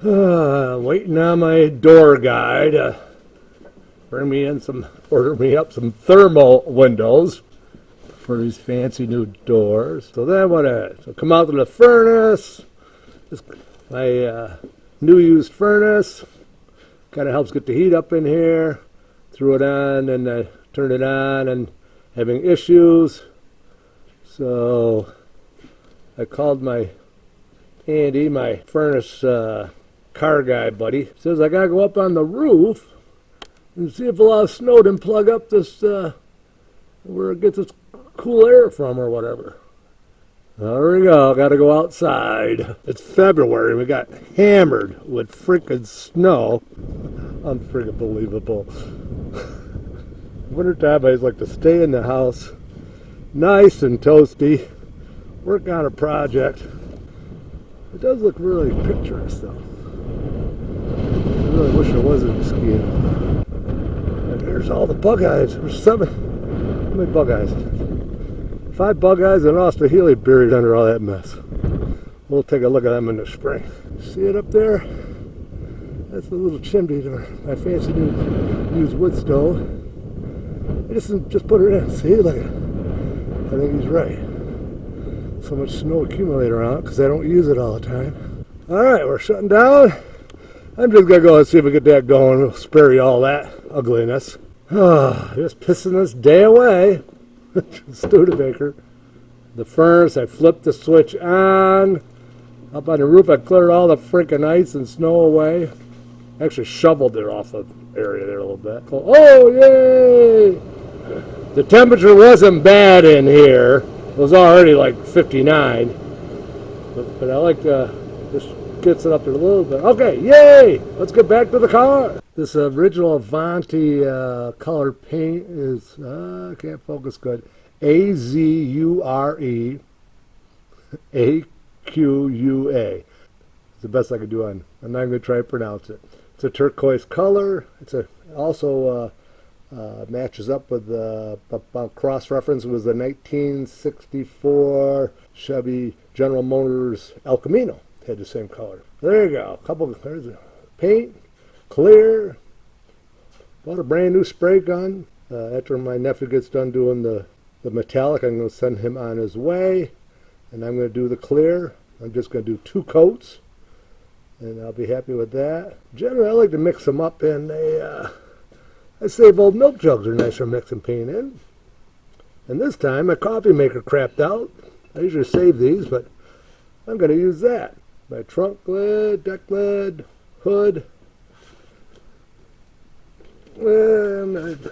Waiting on my door guy to order me up some thermal windows for these fancy new doors. So then so come out to the furnace. My new used furnace kind of helps get the heat up in here. Threw it on and I turned it on and having issues. So I called Andy, my furnace car guy buddy. Says I gotta go up on the roof and see if a lot of snow didn't plug up this where it gets its cool air from or whatever. There we go, gotta go outside. It's February, we got hammered with freaking snow. Unfreaking believable. Wintertime I just like to stay in the house, nice and toasty, work on a project. It does look really picturesque though. I really wish I wasn't skiing. And there's all the bug eyes. There's how many bug eyes? 5 bug eyes and Oster Healy buried under all that mess. We'll take a look at them in the spring. See it up there? That's the little chimney to my fancy new used wood stove. I just put it in. See, look at it. I think he's right. So much snow accumulated around it because I don't use it all the time. Alright, we're shutting down. I'm just going to go and see if we get that going. We'll spare you all that ugliness. Just pissing this day away. Studebaker. The furnace, I flipped the switch on. Up on the roof, I cleared all the freaking ice and snow away. Actually shoveled it off the area there a little bit. Oh, yay! The temperature wasn't bad in here. It was already like 59. But I like to just gets it up there a little bit. Okay, yay! Let's get back to the car. This original Avanti color paint is, I can't focus good, Azure AQUA. It's the best I could do on. I'm not going to try to pronounce it. It's a turquoise color. It's also matches up with cross-reference was the 1964 Chevy General Motors El Camino. It had the same color. There you go. There's the paint, clear. Bought a brand new spray gun. After my nephew gets done doing the metallic, I'm going to send him on his way, and I'm going to do the clear. I'm just going to do 2 coats, and I'll be happy with that. Generally, I like to mix them up in I save old milk jugs are nice for mixing paint in. And this time, my coffee maker crapped out. I usually save these, but I'm going to use that. My trunk lid, deck lid, hood. And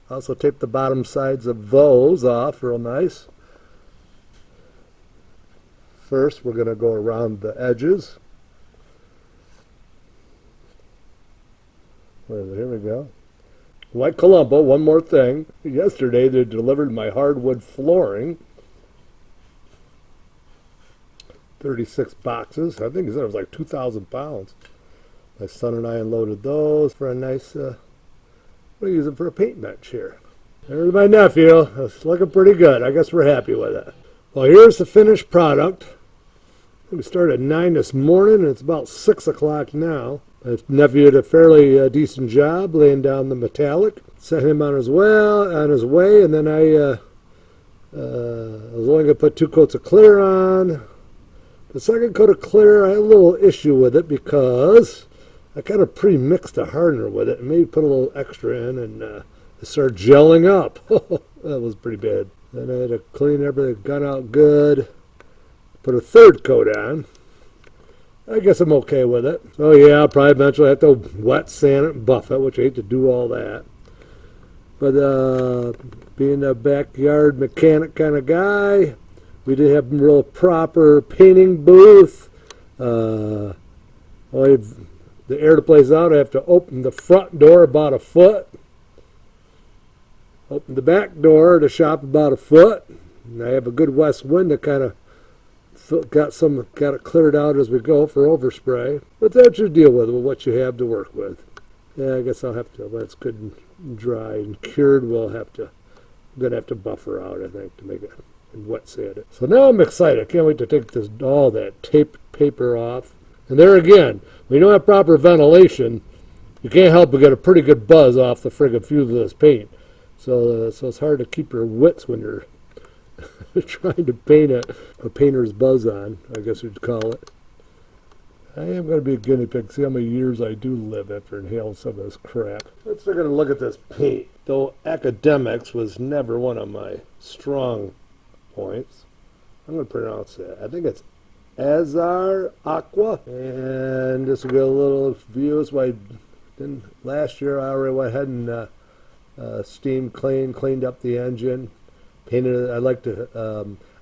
I also tape the bottom sides of those off real nice. First, we're going to go around the edges. Where is it? Here we go. Like Columbo, one more thing. Yesterday, they delivered my hardwood flooring. 36 boxes. I think it was like 2,000 pounds. My son and I unloaded those for a nice, we'll use them for a paint bench here. There's my nephew. It's looking pretty good. I guess we're happy with it. Well, here's the finished product. We started at 9 this morning, and it's about 6 o'clock now. My nephew did a fairly decent job laying down the metallic. Sent him on his way, and then I was only going to put 2 coats of clear on. The second coat of clear, I had a little issue with it because I kind of pre-mixed a hardener with it and maybe put a little extra in, and it started gelling up. That was pretty bad. Then I had to clean everything, gun out good. Put a 3rd coat on. I guess I'm okay with it. So yeah, I'll probably eventually have to wet sand it and buff it, which I hate to do all that. But being a backyard mechanic kind of guy, we didn't have a real proper painting booth. The air to place out, I have to open the front door about a foot. Open the back door of the shop about a foot. And I have a good west wind that kind of got it cleared out as we go for overspray. But that's your deal with what you have to work with. Yeah, I guess I'll have to, when it's good and dry and cured, I'm going to have to buffer out, I think, to make it and wet sand it. So now I'm excited. I can't wait to take all that tape paper off. And there again, when you don't have proper ventilation, you can't help but get a pretty good buzz off the friggin' fuse of this paint. So it's hard to keep your wits when you're trying to paint a painter's buzz on, I guess you'd call it. I am going to be a guinea pig, see how many years I do live after inhaling some of this crap. Let's take a look at this paint. Though academics was never one of my strong points, I'm going to pronounce it. I think it's Azar Aqua. And this will get a little views. Last year I already went ahead and steam cleaned up the engine. Painted it. I like to,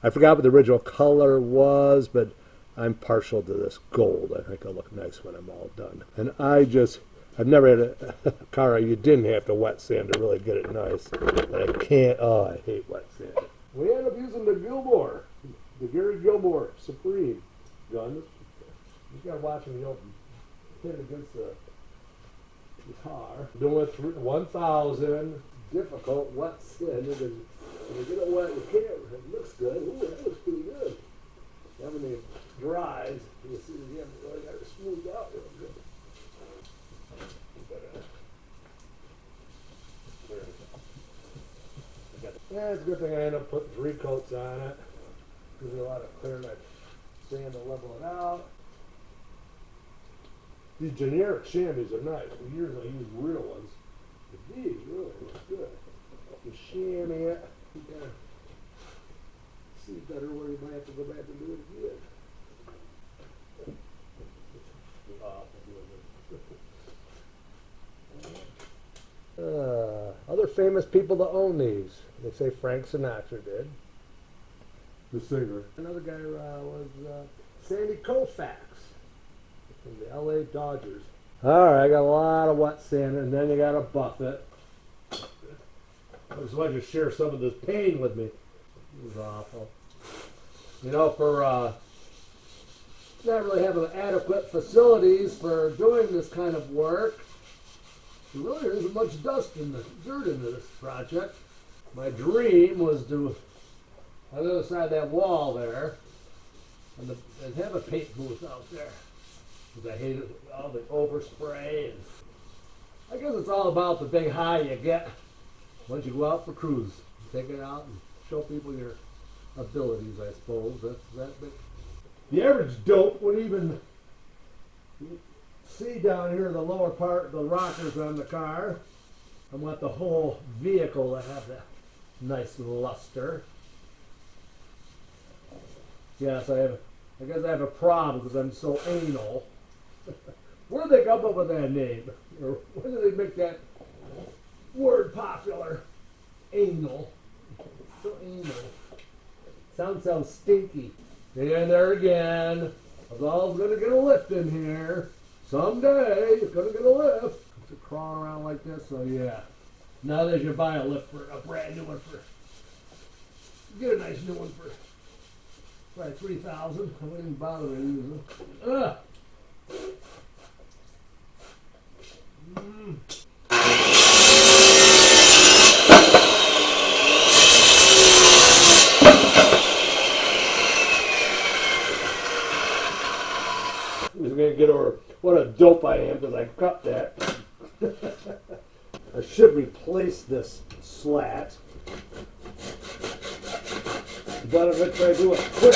I forgot what the original color was, but I'm partial to this gold. I think it'll look nice when I'm all done. And I've never had a car you didn't have to wet sand to really get it nice. But I can't, I hate wet sand. We end up using the Gary Gilmore Supreme gun. You gotta watch him, hit against the guitar. Doing 1,000 difficult wet sand. When you get it wet, you can't, it looks good. Ooh, that looks pretty good. Then when it dries, you see you haven't really got it smoothed out real good. Yeah, it's a good thing I ended up putting 3 coats on it. Gives me a lot of clear enough sand to level it out. These generic chamois are nice. For years I used real ones. But these really look good. You chamois it. You gotta see better where you might have to go back and do it again. Other famous people to own these. They say Frank Sinatra did. The singer. Another guy was Sandy Koufax from the LA Dodgers. Alright, I got a lot of wet sand, and then you gotta buff it. I just wanted to share some of this pain with me. It was awful. You know, for not really having adequate facilities for doing this kind of work, there really isn't much dust in the dirt into this project. My dream was to, on the other side of that wall there, and have a paint booth out there. Because I hated all the overspray. And I guess it's all about the big high you get once you go out for cruise. Take it out and show people your abilities, I suppose. That's that big. The average dope would even see down here the lower part, the rockers on the car. I want the whole vehicle to have that nice luster. Yes, I guess I have a problem because I'm so anal. Where did they come up with that name? Or when did they make that word popular? Anal. So anal. Sounds stinky. And there again. I was always going to get a lift in here. Someday you're going to get a lift. It's crawling around like this, so yeah. Now that you buy a lift for a brand new one get a nice new one for probably $3,000. I wouldn't even bother to use them. Ugh. He's gonna get over what a dope I am because I cut that. I should replace this slat, but if I do a quick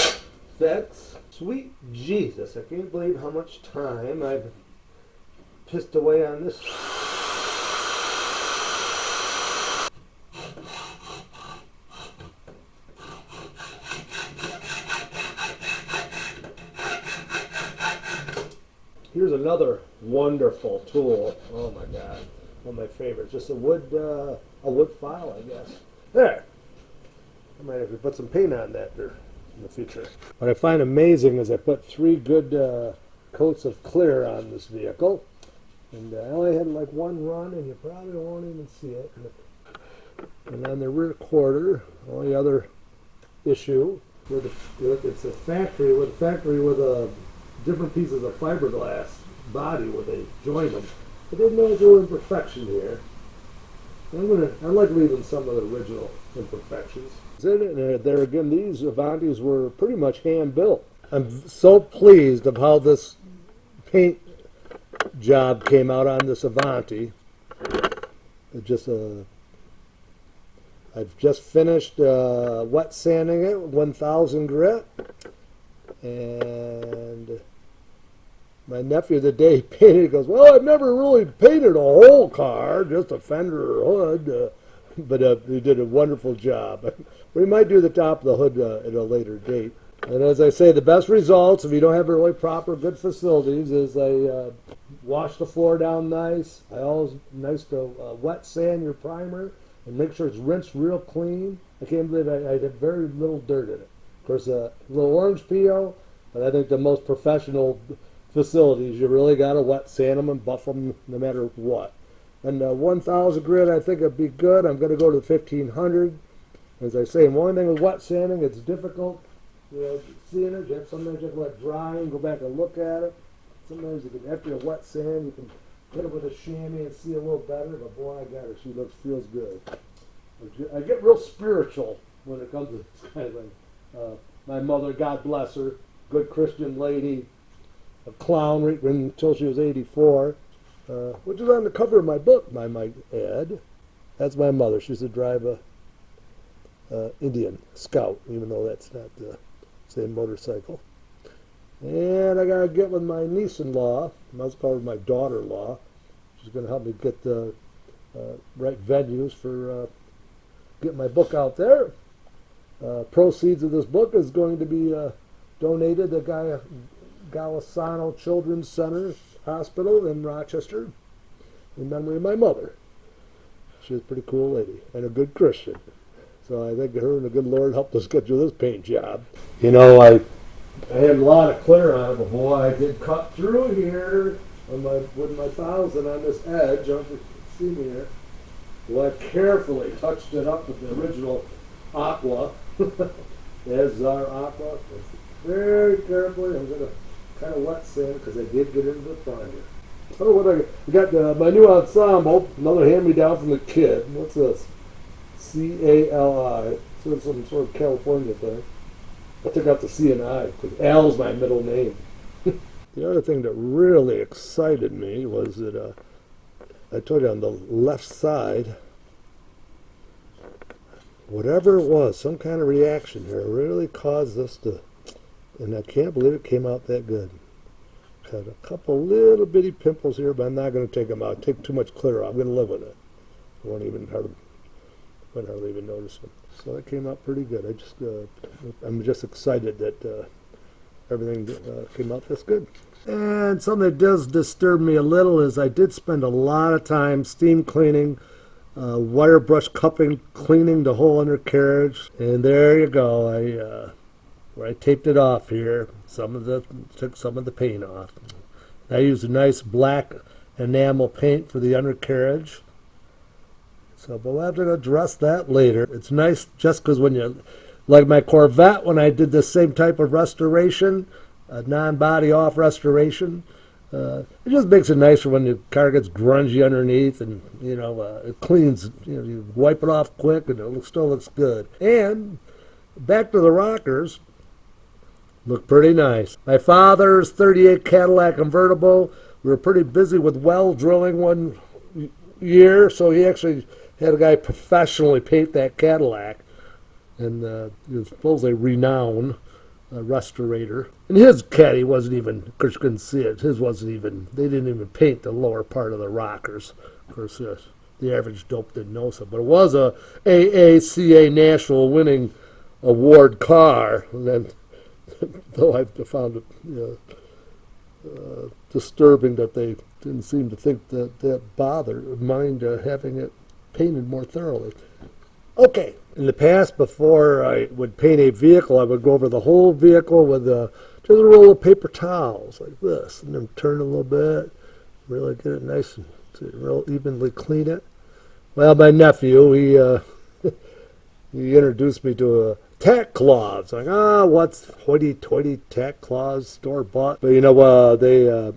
fix, sweet Jesus, I can't believe how much time I've pissed away on this. Here's another wonderful tool. Oh my God, one of my favorites. Just a wood file, I guess. There. I might have to put some paint on that there in the future. What I find amazing is I put 3 good coats of clear on this vehicle, and I only had like 1 run, and you probably won't even see it. And on the rear quarter, only other issue, it's a factory with different pieces of fiberglass body where they join them. But there's no real imperfection here. I like leaving some of the original imperfections. There again, these Avantis were pretty much hand built. I'm so pleased of how this paint job came out on this Avanti. I've just finished wet sanding it, 1000 grit, and my nephew the day he painted, he goes, well, I've never really painted a whole car, just a fender or hood, but he did a wonderful job. We might do the top of the hood at a later date. And as I say, the best results, if you don't have really proper, good facilities, is I wash the floor down nice. I always nice to wet sand your primer and make sure it's rinsed real clean. I can't believe I had very little dirt in it. Of course, a little orange peel, but I think the most professional facilities, you really got to wet sand them and buff them no matter what. And 1000 grit, I think it'd be good. I'm going to go to 1500. As I say, one thing with wet sanding, it's difficult. You know, seeing it, sometimes you have to let it dry and go back and look at it. Sometimes you can, after you wet sand, you can hit it with a chamois and see a little better. But boy, I got her. She feels good. I get real spiritual when it comes to this kind of thing. My mother, God bless her, good Christian lady, a clown until she was 84, which is on the cover of my book, I might add. That's my mother. She used to drive a Indian Scout, even though that's not the same motorcycle. And I got to get with my niece-in-law, I was called my daughter-in-law. She's going to help me get the right venues for getting my book out there. Proceeds of this book is going to be donated to Golisano Children's Center Hospital in Rochester in memory of my mother. She was a pretty cool lady and a good Christian. So I think her and the good Lord helped us get through this paint job. You know, I had a lot of clear on it, but boy, I did cut through here with my 1000 on this edge. I don't know if you can see me here. Well, I carefully touched it up with the original aqua. There's our aqua. Very carefully. I'm going to kind of wet sand because I did get into the primer. Oh, what I got my new ensemble, another hand-me-down from the kid. What's this? C-A-L-I. So it's some sort of California thing. I took out the C and I because Al's my middle name. The other thing that really excited me was that I told you on the left side, whatever it was, some kind of reaction here really caused this to, and I can't believe it came out that good. Got a couple little bitty pimples here, but I'm not going to take them out. Take too much clear off. I'm going to live with it. I won't hardly even notice them. So that came out pretty good. I'm just excited that everything came out this good. And something that does disturb me a little is I did spend a lot of time steam cleaning, wire brush cupping, cleaning the whole undercarriage. And there you go. Where I taped it off here, took some of the paint off. I used a nice black enamel paint for the undercarriage. So, but we'll have to address that later. It's nice just because when you, like my Corvette, when I did the same type of restoration, a non-body off restoration, it just makes it nicer when the car gets grungy underneath and, it cleans, you wipe it off quick and it still looks good. And back to the rockers, look pretty nice. My father's 38 Cadillac convertible, we were pretty busy with well drilling one year, so he actually had a guy professionally paint that Cadillac, and he was supposedly a renowned restorator. And his caddy wasn't even, of course you couldn't see it, they didn't even paint the lower part of the rockers. Of course, the average dope didn't know so, but it was a AACA national winning award car, and then, though I found it disturbing that they didn't seem to think that mind having it painted more thoroughly. Okay, in the past, before I would paint a vehicle, I would go over the whole vehicle with just a roll of paper towels like this, and then turn a little bit, really get it nice and real evenly clean it. Well, my nephew, he introduced me to a tack cloths. Like, what's hoity-toity tack cloths, store-bought? But the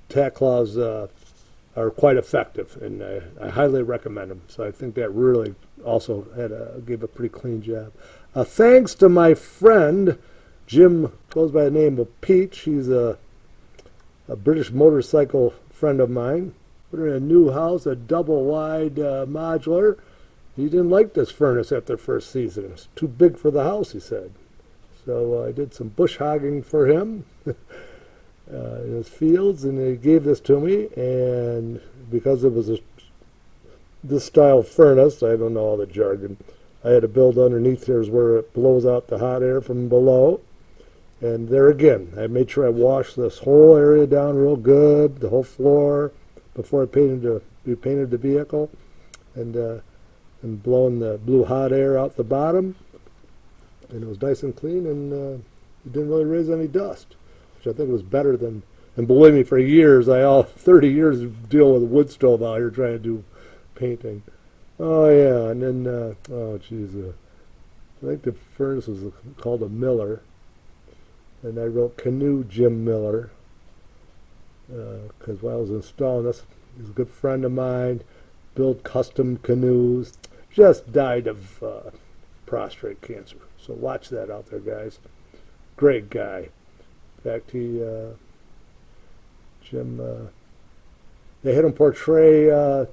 tack cloths are quite effective, and I highly recommend them. So I think that really also gave a pretty clean job. Thanks to my friend, Jim, goes by the name of Peach. He's a British motorcycle friend of mine. Put her in a new house, a double wide modular. He didn't like this furnace after the first season. It was too big for the house, he said. So I did some bush hogging for him in his fields, and he gave this to me. And because it was this style furnace, I don't know all the jargon, I had to build underneath here is where it blows out the hot air from below. And there again, I made sure I washed this whole area down real good, the whole floor, before I repainted the vehicle, and blew hot air out the bottom, and it was nice and clean, and it didn't really raise any dust, which I think was better than. And believe me, for years, 30 years dealing with a wood stove out here trying to do painting. Oh yeah, and then I think the furnace was called a Miller, and I wrote Canoe Jim Miller because while I was installing this, he's a good friend of mine, built custom canoes, just died of prostate cancer. So watch that out there, guys. Great guy. In fact, Jim, they had him portray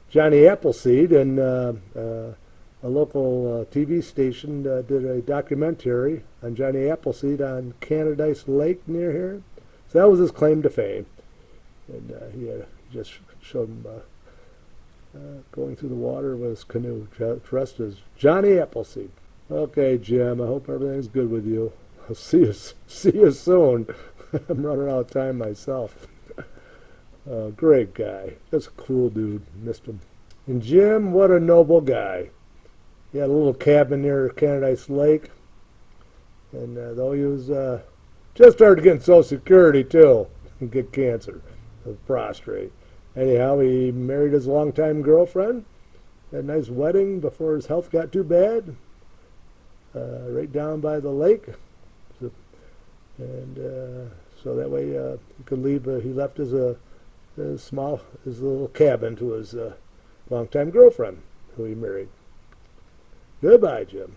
Johnny Appleseed, and a local TV station did a documentary on Johnny Appleseed on Canadice Lake near here. So that was his claim to fame. And he just showed him going through the water with his canoe, dressed as Johnny Appleseed. Okay, Jim, I hope everything's good with you. I'll see you soon. I'm running out of time myself. Great guy. Just a cool dude. Missed him. And Jim, what a noble guy. He had a little cabin near Canadice Lake. And though he was just started getting Social Security, too, and get cancer, prostrate. Anyhow, he married his longtime girlfriend, had a nice wedding before his health got too bad, right down by the lake. And so that way he could leave. He left his little cabin to his longtime girlfriend, who he married. Goodbye, Jim.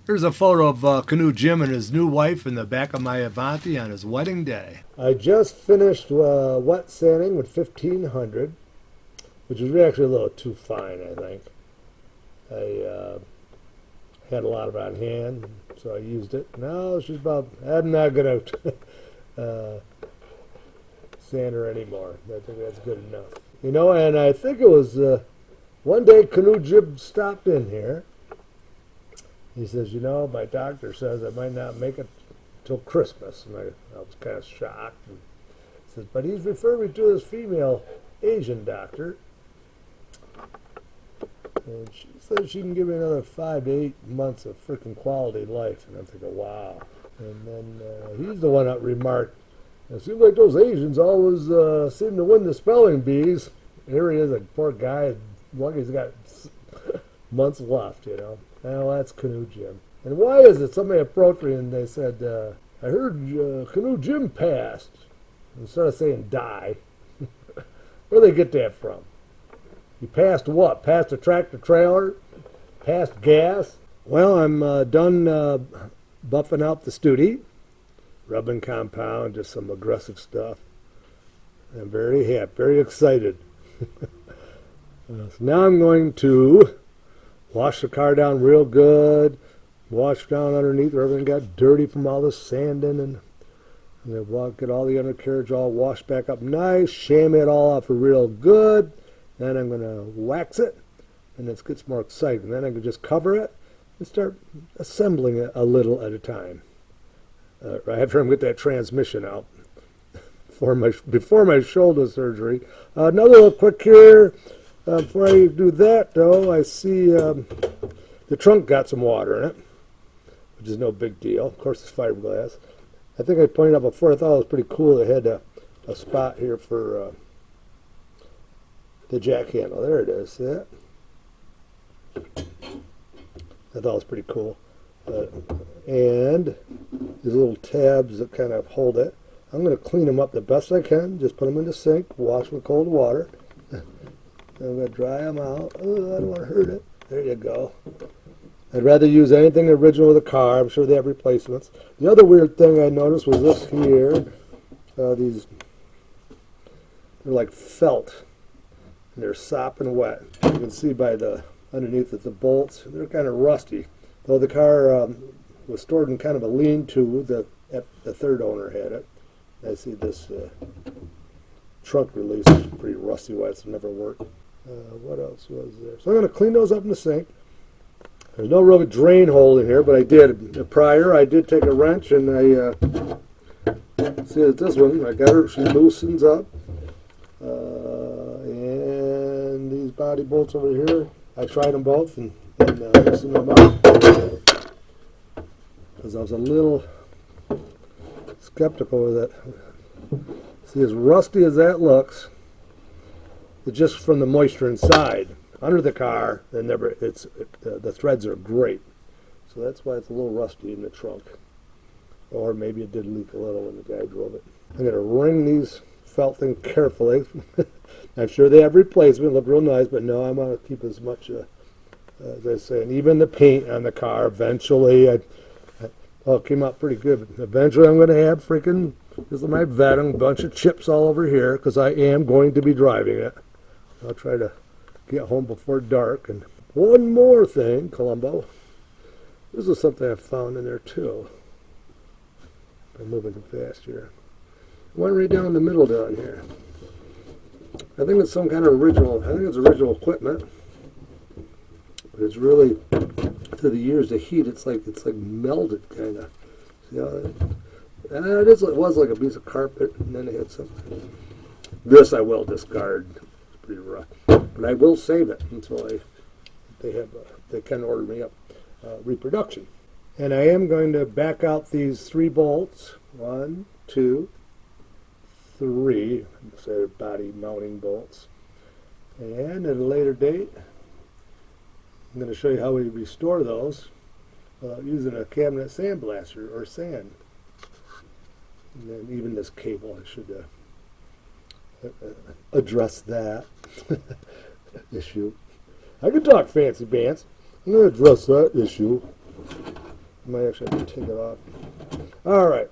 Here's a photo of Canoe Jim and his new wife in the back of my Avanti on his wedding day. I just finished wet sanding with 1500, which is actually a little too fine, I think. I had a lot of it on hand, so I used it. Now I'm not going to sand her anymore. I think that's good enough. You know, and I think it was one day Canoe Jim stopped in here. He says, you know, my doctor says I might not make it till Christmas. And I was kind of shocked. And he says, but he's referred me to this female Asian doctor. And she says she can give me another 5 to 8 months of freaking quality life. And I'm thinking, wow. And then he's the one that remarked, it seems like those Asians always seem to win the spelling bees. And here he is, a poor guy, lucky he's got months left, you know. Well, that's Canoe Jim. And why is it? Somebody approached me and they said, I heard Canoe Jim passed. Instead of saying die. Where do they get that from? You passed what? Passed a tractor trailer? Passed gas? Well, I'm done buffing out the Studi. Rubbing compound, just some aggressive stuff. I'm very happy, very excited. So now I'm going to wash the car down real good, wash down underneath where everything got dirty from all the sanding, and get all the undercarriage all washed back up nice, chamois it all off real good. Then I'm going to wax it, and it gets more exciting. Then I can just cover it and start assembling it a little at a time. I have to get that transmission out before my shoulder surgery. Another little quick here. Before I do that, though, I see the trunk got some water in it, which is no big deal. Of course, it's fiberglass. I think I pointed out before, I thought it was pretty cool. They had a spot here for the jack handle. There it is. See that? I thought it was pretty cool. And these little tabs that kind of hold it. I'm going to clean them up the best I can. Just put them in the sink, wash with cold water. I'm going to dry them out. Oh, I don't want to hurt it. There you go. I'd rather use anything original with a car. I'm sure they have replacements. The other weird thing I noticed was this here. These they're like felt, and they're sopping wet. You can see by the underneath of the bolts, they're kind of rusty. Though the car was stored in kind of a lean-to, the third owner had it. I see this trunk release is pretty rusty wet, so it never worked. What else was there? So I'm going to clean those up in the sink. There's no real drain hole in here, but I did. Prior, I did take a wrench, and I see that this one, I got her, she loosens up. And these body bolts over here, I tried them both and loosened them up. Because I was a little skeptical of that. See, as rusty as that looks, it's just from the moisture inside. Under the car, the threads are great. So that's why it's a little rusty in the trunk. Or maybe it did leak a little when the guy drove it. I'm going to wring these felt things carefully. I'm sure they have replacement, look real nice, but no, I want to keep as much, as I say, and even the paint on the car, eventually, it came out pretty good. Eventually I'm going to have freaking, this is my vetting, a bunch of chips all over here, because I am going to be driving it. I'll try to get home before dark. And one more thing, Columbo. This is something I found in there too. I'm moving too fast here. One right down the middle down here. I think it's some kind of original, I think it's original equipment. But it's really, through the years of heat, it's like melded kind of. See how it was like a piece of carpet, and then it had something. This I will discard. It's pretty rough. But I will save it until they can order me up reproduction. And I am going to back out these 3 bolts. 1, 2, 3. So body mounting bolts. And at a later date, I'm going to show you how we restore those without using a cabinet sandblaster or sand. And then even this cable, I should address that issue. I can talk fancy pants. I'm going to address that issue. I might actually have to take it off. All right.